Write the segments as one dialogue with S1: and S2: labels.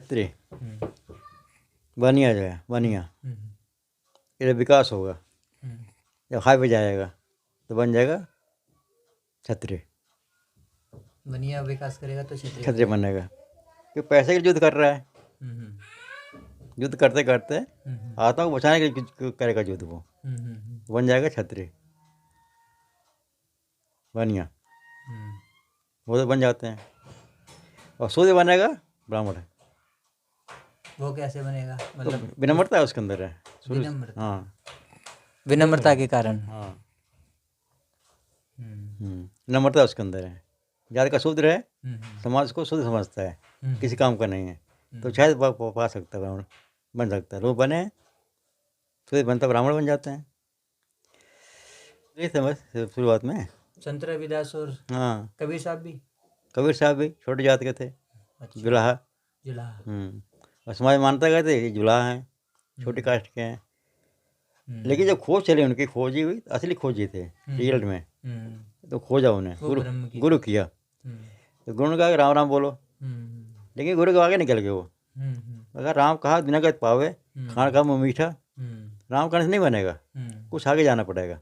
S1: क्षत्रिय बनिया जो है, बनिया ये विकास होगा। जब हाई पे जाएगा तो बन जाएगा क्षत्रिय।
S2: बनिया विकास करेगा तो
S1: क्षत्रिय बनेगा, क्योंकि पैसे के लिए युद्ध कर रहा है। युद्ध करते करते आत्मा को बचाने के लिए करेगा युद्ध, वो बन जाएगा क्षत्रिय बनिया। वो तो बन जाते हैं। और सूर्य बनेगा ब्राह्मण।
S2: वो कैसे बनेगा? मतलब
S1: तो विनम्रता उसके अंदर है।
S2: विनम्रता।
S1: हाँ,
S2: विनम्रता के कारण।
S1: हाँ, विनम्रता उसके अंदर है। जाति का शूद्र है, समाज को शुद्ध समझता है, किसी काम का नहीं है, तो शायद पा सकता है, ब्राह्मण बन सकता है। लोग बने सूर्य बनता ब्राह्मण बन जाते हैं। ये समझ शुरुआत में
S2: संत रविदास और
S1: हाँ
S2: कबीर साहब भी।
S1: कबीर साहब भी छोटे जात के थे।
S2: अच्छा।
S1: जुलाहा।
S2: जुलाहा।
S1: और समाज मानता गए थे ये जुलाहा हैं, छोटी कास्ट के हैं। लेकिन जब खोज चली, उनकी खोजी हुई, असली खोजी थे रियल में, तो खोजा उन्हें, गुरु किया। तो गुरु ने कहा कि राम राम बोलो, लेकिन गुरु के आगे निकल गए वो। अगर राम कहा बिना गए पावे, खाना खा मुँह मीठा, राम कहने से नहीं बनेगा, कुछ आगे जाना पड़ेगा।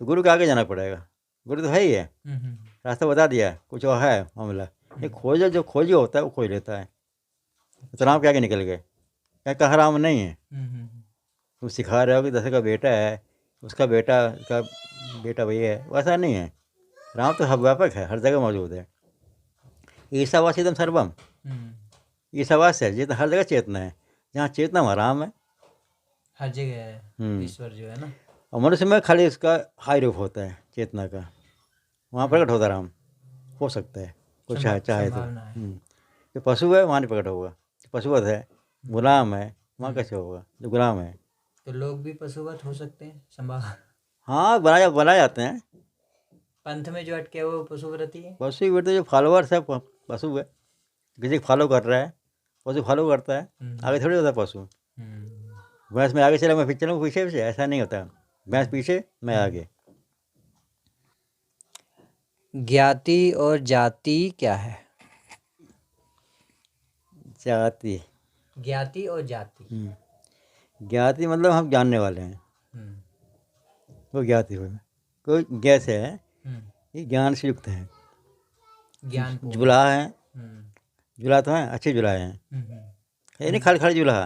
S1: तो गुरु के आगे जाना पड़ेगा। गुरु तो है ही है, रास्ता बता दिया, कुछ और है मामला। ये खोजा जो खोजी होता है वो खोज लेता है। तो राम के आगे निकल गए, क्या कहा राम नहीं है, तुम सिखा रहे हो कि दशरथ का बेटा है, उसका बेटा वही है, वैसा नहीं है। राम तो हर व्यापक है, हर जगह मौजूद है। ईसावास एकदम सर्वम, ईसावास है, जितना हर जगह चेतना है। जहाँ चेतना वहाँ राम है,
S2: हर जगह है ईश्वर जो है ना।
S1: और मनुष्य में खाली इसका हाई रूप होता है चेतना का, वहाँ प्रकट होता राम, हो सकता है कुछ चाहे तो। जो पशु है वहाँ नहीं प्रकट होगा, पशुवत है, गुलाम है, वहाँ कैसे होगा जो गुलाम है।
S2: तो लोग भी पशुवत हो सकते हैं, संभव।
S1: हाँ, बनाए जाते हैं।
S2: पंथ में जो अटके वो पशुव्रती है।
S1: पशु भी तो जो फॉलोअर्स है पशु है, किसी को फॉलो कर रहा है, पशु फॉलो करता है, आगे थोड़ी होता है पशु। भैंस में आगे चला मैं पीछे चलूँ, पीछे पीछे, ऐसा नहीं होता। भैंस पीछे मैं आगे।
S2: ज्ञाति और जाति क्या है?
S1: जाति,
S2: ज्ञाति और जाति।
S1: ज्ञाति मतलब हम जानने वाले हैं, वो ज्ञाति हो। कोई गैस है, ये ज्ञान से युक्त है,
S2: ज्ञान
S1: जुलाहा है। जुलाहा तो हैं, अच्छे जुलाहे हैं, ये नहीं खाली खाली जुलाहा,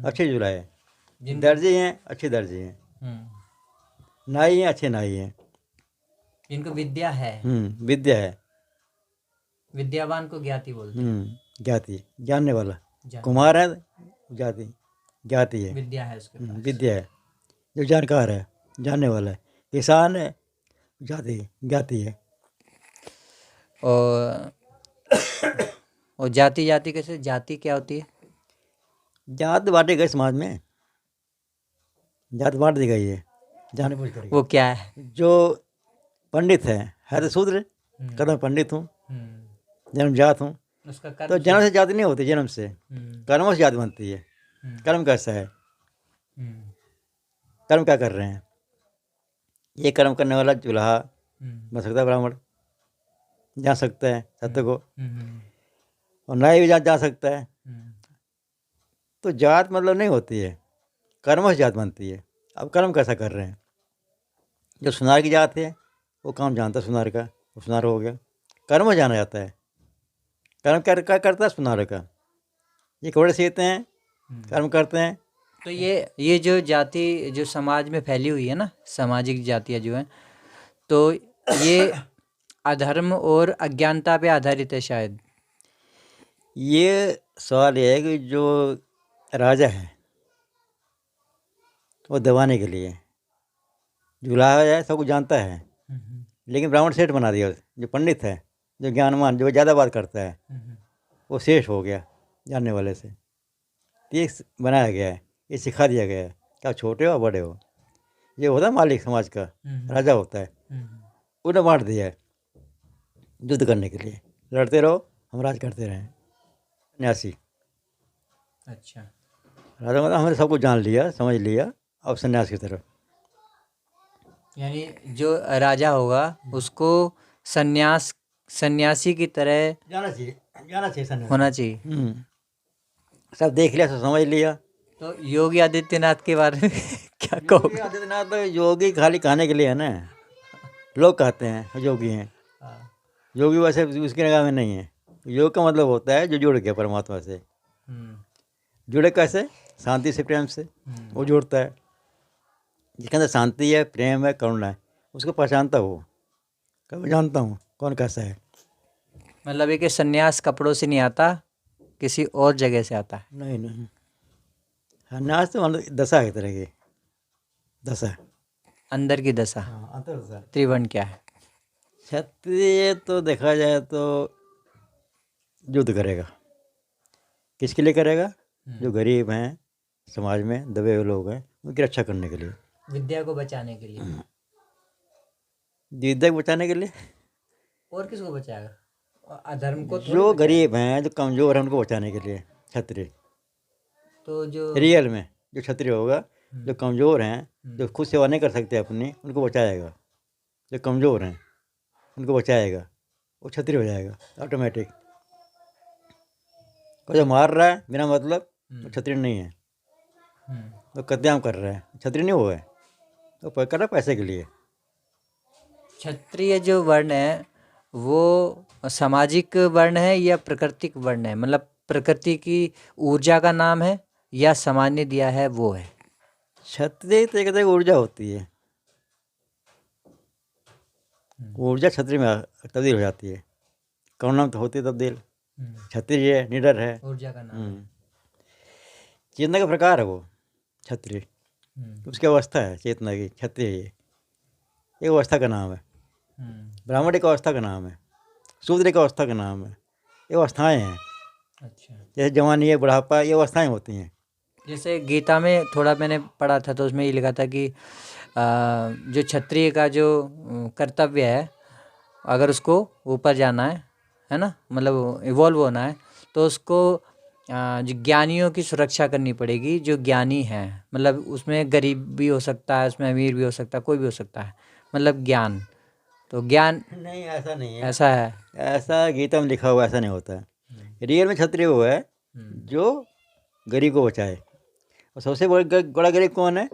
S1: अच्छे जुलाहे। दर्जी हैं, अच्छे दर्जी हैं, नाई हैं, अच्छे नाई हैं,
S2: जिनको विद्या है।
S1: विद्या है।
S2: विद्यावान को ज्ञाति बोलते हैं।
S1: ज्ञाति जानने वाला। कुमार है जाति, ज्ञाति है,
S2: विद्या है उसके पास।
S1: विद्या है, जो जानकार है, जानने वाला है। किसान है, जाति ज्ञाति है।
S2: और जाति जाति कैसे? जाति क्या होती है?
S1: जात बांटी गई समाज में, जात बांट दी गई है जाने बुझ कर।
S2: वो क्या है?
S1: जो पंडित है तो शूद्र, कदम पंडित हूँ, जन्म जात हूँ। तो जन्म से जाति नहीं होती, जन्म से कर्मों से जाति बनती है। कर्म कैसा है, कर्म क्या कर रहे हैं। ये कर्म करने वाला जुलाहा बन सकता है, ब्राह्मण जा सकता है सत्य को, और न्याय भी जा सकता है। तो जात मतलब नहीं होती है, कर्मों से जात बनती है। अब कर्म कैसा कर रहे हैं। जो सुनार की जात है वो काम जानता है सुनार का, वो सुनार हो गया। कर्म जाना जाता है, कर्म क्या करता है सुनार का। ये कपड़े सीते हैं, कर्म करते हैं।
S2: तो ये जो जाति जो समाज में फैली हुई है ना, सामाजिक जातियाँ जो हैं, तो ये अधर्म और अज्ञानता पे आधारित है शायद।
S1: ये सवाल ये है कि जो राजा है वो दबाने के लिए, जुलाहा है सबको जानता है, लेकिन ब्राह्मण सेठ बना दिया। जो पंडित है, जो ज्ञानवान, जो ज़्यादा बात करता है, वो शेष हो गया जानने वाले से। ये बनाया गया है, ये सिखा दिया गया है कि आप छोटे हो बड़े हो। ये होता है मालिक समाज का, राजा होता है, उन्हें बांट दिया है युद्ध करने के लिए। लड़ते रहो, हम राज करते रहें। सन्यासी।
S2: अच्छा।
S1: राजा मतलब हमने सब कुछ जान लिया, समझ लिया, अब सन्यास की तरफ।
S2: यानी जो राजा होगा उसको सन्यासी की तरह
S1: जाना चाहिए सन्यासी
S2: होना चाहिए।
S1: सब देख लिया, सब समझ लिया।
S2: तो योगी आदित्यनाथ के बारे में क्या
S1: योगी
S2: कहोगे?
S1: आदित्यनाथ तो योगी खाली कहने के लिए है ना, लोग कहते हैं योगी हैं।
S2: हाँ।
S1: योगी वैसे उसकी निगाह में नहीं है। योग का मतलब होता है जो जुड़ गया परमात्मा से।
S2: हम्म,
S1: जुड़े कैसे? शांति से, प्रेम से, वो जुड़ता है। जिसके अंदर शांति है, प्रेम है, करुणा है, उसको पहचानता वो। कब जानता हूँ कौन कैसा है।
S2: मतलब ये कि संन्यास कपड़ों से नहीं आता, किसी और जगह से आता है।
S1: नहीं नहीं, संन्यास तो मतलब दशा है, एक तरह की दशा।
S2: अंदर की दशा।
S1: हाँ, अंतर दशा।
S2: त्रिवर्ण क्या है?
S1: क्षत्रिय तो देखा जाए तो युद्ध करेगा। किसके लिए करेगा? जो गरीब हैं, समाज में दबे हुए लोग हैं, उनकी रक्षा करने के लिए,
S2: विद्या को बचाने के लिए।
S1: विद्या को बचाने के लिए।
S2: और किसको बचाएगा? अधर्म को थोड़ी
S1: जो
S2: बचाएगा।
S1: गरीब हैं, जो कमज़ोर हैं, उनको बचाने के लिए क्षत्रिय।
S2: तो जो
S1: रियल में जो क्षत्रिय होगा, जो कमज़ोर हैं, जो खुद सेवा नहीं कर सकते अपनी, उनको बचाएगा। जो कमज़ोर हैं उनको बचाएगा, वो क्षत्रिय हो जाएगा ऑटोमेटिक। कोई जो मार रहा है बिना मतलब, वो क्षत्रिय नहीं है। तो कत्लेआम कर रहा है, क्षत्रिय नहीं हुआ है, तो कर रहा है पैसे के लिए।
S2: क्षत्रिय जो वर्ण है वो सामाजिक वर्ण है या प्राकृतिक वर्ण है? मतलब प्रकृति की ऊर्जा का नाम है या समाज ने दिया है वो है?
S1: क्षत्रिय तो एक तरह की ऊर्जा होती है। ऊर्जा क्षत्रिय में तब्दील हो जाती है। करुणा में तो होती है तब्दील। क्षत्रिय है, निडर है।
S2: ऊर्जा का नाम है।
S1: चेतना का प्रकार है वो क्षत्रिय। उसकी अवस्था है चेतना की, क्षत्रिय ये एक अवस्था का नाम है। ब्राह्मण एक अवस्था का नाम है, शूद्र एक अवस्था का नाम है। ये अवस्थाएं हैं।
S2: अच्छा।
S1: जैसे जवानी है, बुढ़ापा, ये अवस्थाएं होती हैं।
S2: जैसे गीता में थोड़ा मैंने पढ़ा था तो उसमें ये लिखा था कि जो क्षत्रिय का जो कर्तव्य है, अगर उसको ऊपर जाना है ना, मतलब इवॉल्व होना है, तो उसको जो ज्ञानियों की सुरक्षा करनी पड़ेगी। जो ज्ञानी हैं, मतलब उसमें गरीब भी हो सकता है, उसमें अमीर भी हो सकता है, कोई भी हो सकता है, मतलब ज्ञान। तो ज्ञान
S1: नहीं, ऐसा नहीं है।
S2: ऐसा है।
S1: ऐसा गीता में लिखा हुआ ऐसा नहीं होता है। रियल में क्षत्रिय वो है जो गरीब को बचाए। और सबसे बड़ा गरीब कौन है?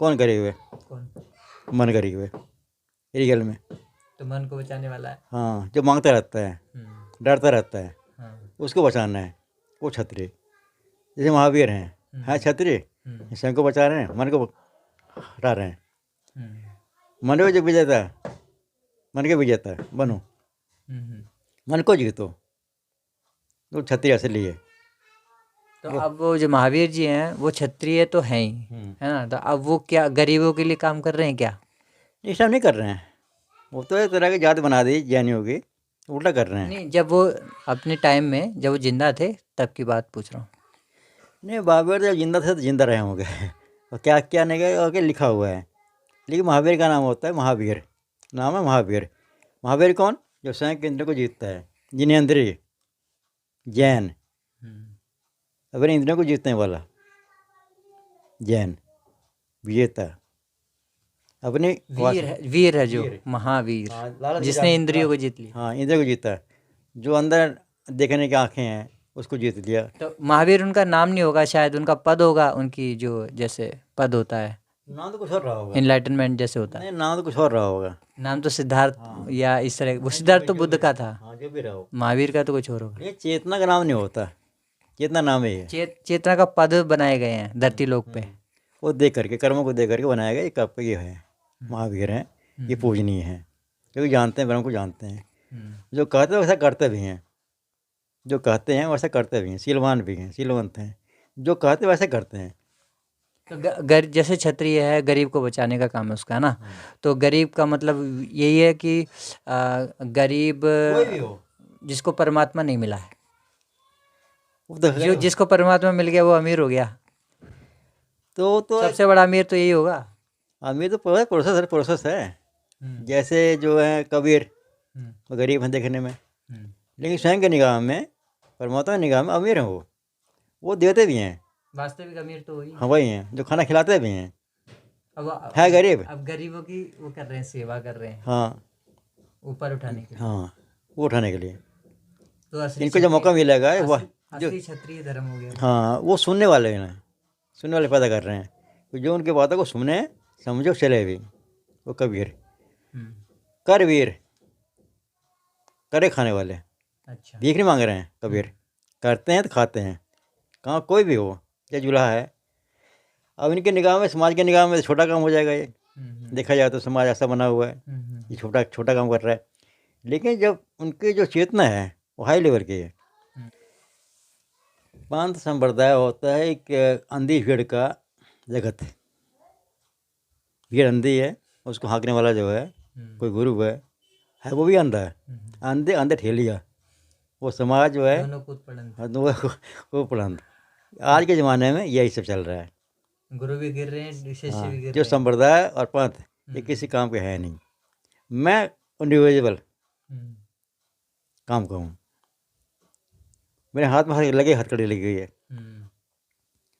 S1: कौन गरीब है?
S2: कौन?
S1: मन गरीब है रियल में।
S2: तो मन को बचाने वाला है।
S1: हाँ, जो मांगता रहता है, डरता रहता है,
S2: हाँ।
S1: उसको बचाना है, वो क्षत्रिय। जैसे महावीर हैं क्षत्रिय, स्वयं को बचा रहे हैं, मन को हटा रहे हैं। मन को जो विजेता है, मन के विजेता बनो, मन को जीतो, तो क्षत्रिय असली है।
S2: तो अब वो जो महावीर जी हैं वो क्षत्रिय तो हैं ही, है ना? तो अब वो क्या गरीबों के लिए काम कर रहे हैं क्या?
S1: ये सब नहीं कर रहे हैं। वो तो एक तरह की जात बना दी जैनियों की, उल्टा कर रहे हैं।
S2: नहीं, जब वो अपने टाइम में जब वो जिंदा थे तब की बात पूछ रहा हूँ।
S1: नहीं, बाबर जब जिंदा थे तो जिंदा रहे होंगे और क्या क्या नहीं गए और लिखा हुआ है। लेकिन महावीर का नाम होता है महावीर, नाम है महावीर। महावीर कौन? जो स्वयं के इंद्र को जीतता है, जिनेंद्रिय, जैन, अपने इंद्रियों को जीतने वाला जैन विजेता। अपने
S2: वीर है जो महावीर, जिसने इंद्रियों को जीत लिया।
S1: हाँ, इंद्रियों को जीता। जो अंदर देखने की आंखें हैं उसको जीत लिया।
S2: तो महावीर उनका नाम नहीं होगा, शायद उनका पद होगा, उनकी जो जैसे पद होता है,
S1: नाम तो कुछ और रहा होगा।
S2: इनलाइटनमेंट जैसे होता है।
S1: नहीं, नाम तो कुछ और रहा होगा।
S2: नाम तो सिद्धार्थ या इस तरह, वो सिद्धार्थ तो बुद्ध का था।
S1: हाँ, जो भी रहा हो।
S2: महावीर का तो कुछ और होगा।
S1: ये चेतना का नाम नहीं होता, चेतना नाम ही है।
S2: चेतना का पद बनाए गए हैं धरती लोक पे।
S1: वो देख करके, कर्मों को देख करके बनाया गया। एक आपका ये है महावीर हैं, ये पूजनीय है, क्योंकि जानते हैं, ब्रह्म को जानते हैं। जो कहते हैं वैसा करते भी हैं, जो कहते हैं वैसा करते भी हैं, शीलवान भी हैं, शीलवंत हैं। जो कहते हैं वैसे करते हैं।
S2: तो जैसे क्षत्रिय है, गरीब को बचाने का काम है उसका, ना? तो गरीब का मतलब यही है कि गरीब
S1: कोई भी हो
S2: जिसको परमात्मा नहीं मिला है,
S1: वो तो
S2: जो जिसको परमात्मा मिल गया वो अमीर हो गया।
S1: तो
S2: सबसे बड़ा अमीर तो यही होगा।
S1: अमीर तो प्रोसेस है। जैसे जो है कबीर, वो गरीब हैं देखने में, लेकिन स्वयं की निगाह में, परमात्मा की निगाह में अमीर हैं। वो देते भी हैं।
S2: वास्तविक अमीर तो वही।
S1: हाँ, वही हैं जो खाना खिलाते भी हैं।
S2: अब
S1: है गरीब।
S2: अब गरीबों की वो कर रहे हैं, सेवा कर रहे हैं,
S1: हाँ,
S2: ऊपर उठाने के लिए।
S1: हाँ, वो उठाने के लिए।
S2: तो असली
S1: इनको जब मौका मिलेगा,
S2: असली क्षत्रिय धर्म हो गया।
S1: हाँ, वो सुनने वाले हैं ना, सुनने वाले पैदा कर रहे हैं, तो जो उनकी बातों को सुने समझो चले भी। वो कबीर, कर वीर, करे खाने वाले,
S2: अच्छा।
S1: भीख नहीं मांग रहे हैं कबीर, करते हैं तो खाते हैं। कहाँ कोई भी हो, या जुल्हा है, अब इनके निगाह में, समाज के निगाह में तो छोटा काम हो जाएगा ये। देखा जाए तो समाज ऐसा बना हुआ है, ये छोटा छोटा काम कर रहा है, लेकिन जब उनकी जो चेतना है वो हाई लेवल की है। पंथ संप्रदाय होता है एक अंधी भीड़ का जगत। भीड़ अंधी है, उसको हाँकने वाला जो है कोई गुरु है वो भी अंधा है। अंधे अंधे ठेलिया, वो समाज जो है
S2: दोनों कूद पड़ंत।
S1: वो पढ़ंत। आज के ज़माने में यही सब चल रहा है।
S2: गुरु भी गिर रहे हैं, शिष्य
S1: हाँ,
S2: भी गिर
S1: जो
S2: रहे हैं।
S1: संप्रदाय और पंथ ये किसी काम के है नहीं। मैं इंडिविजुअल काम का हूँ, मेरे हाथ में लगे हथकड़ी लगी हुई है,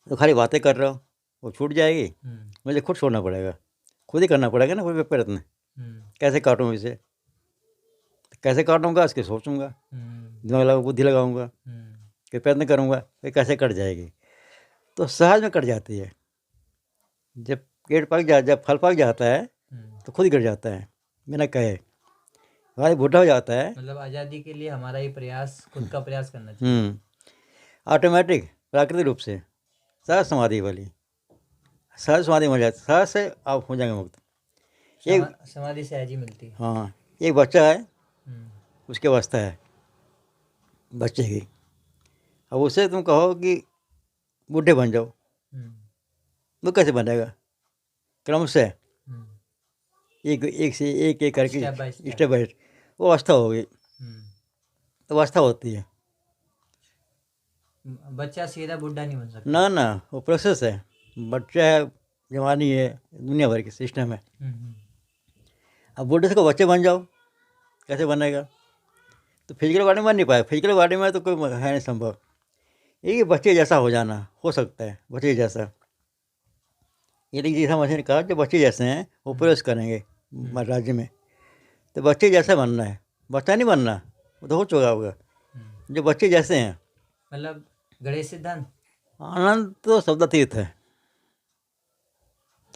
S1: तो खाली बातें कर रहा हूँ, वो छूट जाएगी, मुझे खुद छोड़ना पड़ेगा, खुद ही करना पड़ेगा ना कोई प्रयत्न। कैसे काटूँ इसे, कैसे काटूँगा इसके सोचूंगा, दिमाग लगा बुद्धि लगाऊंगा, कि प्रयत्न करूँगा कि कैसे कट जाएगी, तो सहज में कट जाती है। जब पेड़ पक जब फल पक जाता है तो खुद ही कट जाता है बिना कहे। हमारी बूढ़ा हो जाता है,
S2: मतलब आज़ादी के लिए हमारा ही प्रयास, खुद का प्रयास करना चाहिए।
S1: ऑटोमेटिक प्राकृतिक रूप से सहज समाधि वाली, सहज समाधि हो जाती, सहज से आप हो जाएंगे मुक्त।
S2: समाधि सहज ही मिलती है।
S1: हाँ, एक बच्चा है, उसकी अवस्था है बच्चे की, अब उसे तुम कहो कि बूढ़े बन जाओ, वो कैसे बनेगा? क्रम से एक से एक करके स्टेप बाय स्टेप वो अवस्था होगी, तो अवस्था होती है।
S2: बच्चा सीधा बुढ़ा नहीं बन सकता।
S1: ना ना, वो प्रोसेस है। बच्चा है, जवानी है, दुनिया भर के सिस्टम है। अब बूढ़े से को बच्चे बन जाओ, कैसे बनेगा? तो फिजिकल बॉडी में बन नहीं पाए, फिजिकल बॉडी में तो कोई है नहीं संभव। ये बच्चे जैसा हो जाना हो सकता है, बच्चे जैसा। ये जैसा मशीन कहा, जो बच्चे जैसे हैं वो प्रवेश करेंगे राज्य में, तो बच्चे जैसा बनना है, बच्चा नहीं बनना, वो तो हो चुका होगा। जो बच्चे जैसे हैं,
S2: मतलब गणेश सिद्धांत,
S1: आनंद तो शब्दातीत है,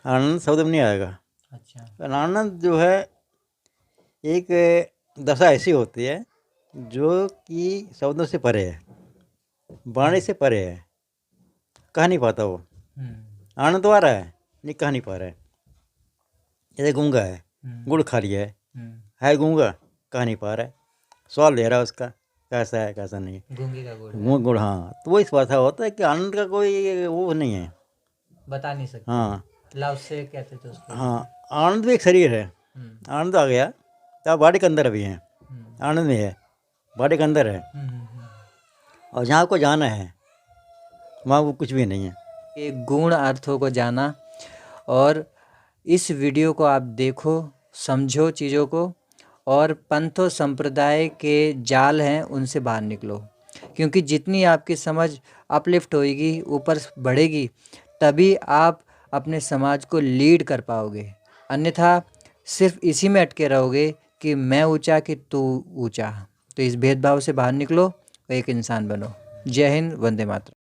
S1: आनंद शब्द में नहीं आएगा।
S2: अच्छा।
S1: आनंद जो है एक दशा ऐसी होती है जो कि शब्दों से परे है, वाणी से परे है, कह नहीं पाता वो। आनंद तो आ रहा है, नहीं कह नहीं पा रहा है। जैसे गूंगा है, गुड़ खा लिया है गूंगा, कह नहीं पा रहा है, स्वाद ले रहा है उसका, कैसा है कैसा नहीं।
S2: गूंगे का गुड़,
S1: गुड़, हाँ, तो वो इस बात होता है कि आनंद का कोई वो नहीं है,
S2: बता नहीं सकते।
S1: हाँ,
S2: लव से कहते थे उसको।
S1: हाँ, आनंद भी एक शरीर है, आनंद आ गया तो आप बॉडी के अंदर भी हैं, आनंद में है, बॉडी के अंदर है, और जहाँ को जाना है वहाँ वो कुछ भी नहीं है।
S2: ये गुण अर्थों को जाना, और इस वीडियो को आप देखो, समझो चीज़ों को, और पंथों संप्रदाय के जाल हैं उनसे बाहर निकलो, क्योंकि जितनी आपकी समझ अपलिफ्ट होएगी, ऊपर बढ़ेगी, तभी आप अपने समाज को लीड कर पाओगे। अन्यथा सिर्फ इसी में अटके रहोगे कि मैं ऊंचा कि तू ऊंचा। तो इस भेदभाव से बाहर निकलो और एक इंसान बनो। जय हिंद, वंदे मातरम।